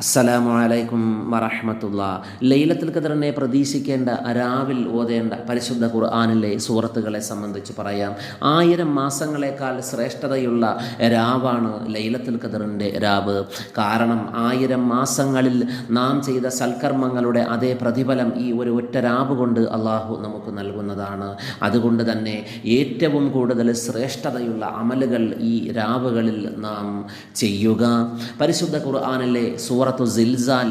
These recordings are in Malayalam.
അസ്സലാമു അലൈക്കും വറഹ്മത്തുള്ളാഹി. ലൈലത്തുൽ ഖദറിനെ പ്രതീക്ഷിക്കേണ്ട രാവിൽ ഓതേണ്ട പരിശുദ്ധ ഖുർആനിലെ സൂറത്തുകളെ സംബന്ധിച്ച് പറയാം. 1000 മാസങ്ങളെക്കാൾ ശ്രേഷ്ഠതയുള്ള രാവാണ് ലൈലത്തുൽ ഖദറിൻ്റെ രാവ്. കാരണം 1000 മാസങ്ങളിൽ നാം ചെയ്ത സൽക്കർമ്മങ്ങളുടെ അതേ പ്രതിഫലം ഈ ഒരു ഒറ്റ രാവ് കൊണ്ട് അള്ളാഹു നമുക്ക് നൽകുന്നതാണ്. അതുകൊണ്ട് തന്നെ ഏറ്റവും കൂടുതൽ ശ്രേഷ്ഠതയുള്ള അമലുകൾ ഈ രാവുകളിൽ നാം ചെയ്യുക. പരിശുദ്ധ ഖുർആനിലെ സൂറത്തു സിൽസാൽ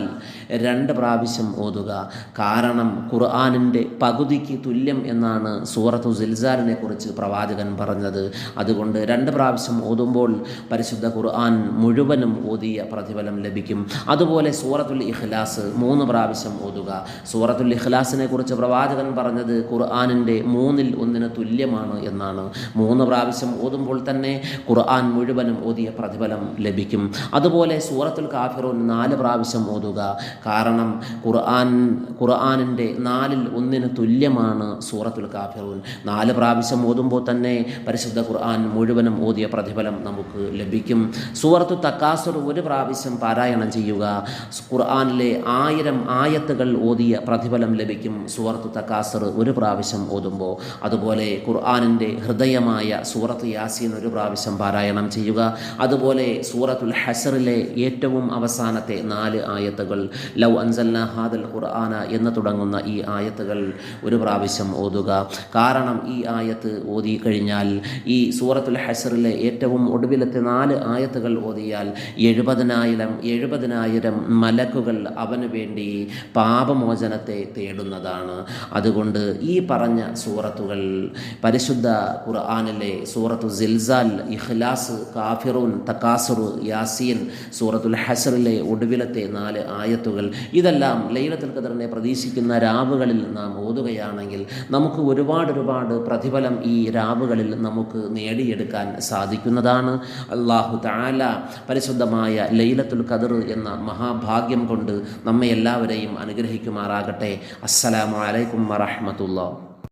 2 പ്രാവശ്യം ഓതുക. കാരണം ഖുർആനിൻ്റെ പകുതിക്ക് തുല്യം എന്നാണ് സൂറത്തു സിൽസാലിനെ കുറിച്ച് പ്രവാചകൻ പറഞ്ഞത്. അതുകൊണ്ട് 2 പ്രാവശ്യം ഓതുമ്പോൾ പരിശുദ്ധ ഖുർആൻ മുഴുവനും ഓതിയ പ്രതിഫലം ലഭിക്കും. അതുപോലെ സൂറത്തുൽ ഇഖ്ലാസ് 3 പ്രാവശ്യം ഓതുക. സൂറത്തുൽ ഇഖ്ലാസിനെ കുറിച്ച് പ്രവാചകൻ പറഞ്ഞത് ഖുർആനിൻ്റെ 1/3 തുല്യമാണ് എന്നാണ്. 3 പ്രാവശ്യം ഓതുമ്പോൾ തന്നെ ഖുർആൻ മുഴുവനും ഓതിയ പ്രതിഫലം ലഭിക്കും. അതുപോലെ സൂറത്തുൽ കാഫിറൂൻ 4 പ്രാവശ്യം ഓതുക. കാരണം ഖുർആനിൻ്റെ 1/4 തുല്യമാണ് സൂറത്തുൽ കാഫിറൂൻ. 4 പ്രാവശ്യം ഓതുമ്പോൾ തന്നെ പരിശുദ്ധ ഖുർആൻ മുഴുവനും ഓതിയ പ്രതിഫലം നമുക്ക് ലഭിക്കും. സൂറത്തു തക്കാസുർ 1 പ്രാവശ്യം പാരായണം ചെയ്യുക. ഖുർആനിലെ 1000 ആയത്തുകൾ ഓതിയ പ്രതിഫലം ലഭിക്കും സൂറത്തു തക്കാസുർ 1 പ്രാവശ്യം ഓതുമ്പോൾ. അതുപോലെ ഖുർആനിൻ്റെ ഹൃദയമായ സൂറത്ത് യാസീൻ 1 പ്രാവശ്യം പാരായണം ചെയ്യുക. അതുപോലെ സൂറത്തുൽ ഹശറിലെ ഏറ്റവും അവസാനത്തെ 4 ആയത്തുകൾ ലൗ അൻസൽനാ ഹാദൽ ഖുർആന എന്ന് തുടങ്ങുന്ന ഈ ആയത്തുകൾ 1 പ്രാവശ്യം ഓതുക. കാരണം ഈ ആയത്ത് ഓതി കഴിഞ്ഞാൽ ഈ സൂറത്തുൽ ഹശറിലെ ഏറ്റവും ഒടുവിലത്തെ 4 ആയത്തുകൾ ഓതിയാൽ 70,000 മലക്കുകൾ അവന് വേണ്ടി പാപമോചനത്തെ തേടുന്നതാണ്. അതുകൊണ്ട് ഈ പറഞ്ഞ സൂറത്തുകൾ പരിശുദ്ധ ഖുർആനിലെ സൂറത്തു സിൽസാൽ, ഇഖ്ലാസ്, കാഫിറൂൻ, തക്കാസുർ, യാസീൻ, സൂറത്തുൽ ഹശറിലെ ഒടുവിലത്തെ 4 ആയത്തുകൾ, ഇതെല്ലാം ലൈലത്തുൽ ഖദറിനെ പ്രതീക്ഷിക്കുന്ന രാവുകളിൽ നാം ഓതുകയാണെങ്കിൽ നമുക്ക് ഒരുപാട് പ്രതിഫലം ഈ രാവുകളിൽ നമുക്ക് നേടിയെടുക്കാൻ സാധിക്കുന്നതാണ്. അല്ലാഹു തആല പരിശുദ്ധമായ ലൈലത്തുൽ ഖദർ എന്ന മഹാഭാഗ്യം കൊണ്ട് നമ്മെ എല്ലാവരെയും അനുഗ്രഹിക്കുമാറാകട്ടെ. അസ്സലാമു അലൈക്കും വറഹ്മത്തുള്ളാഹി.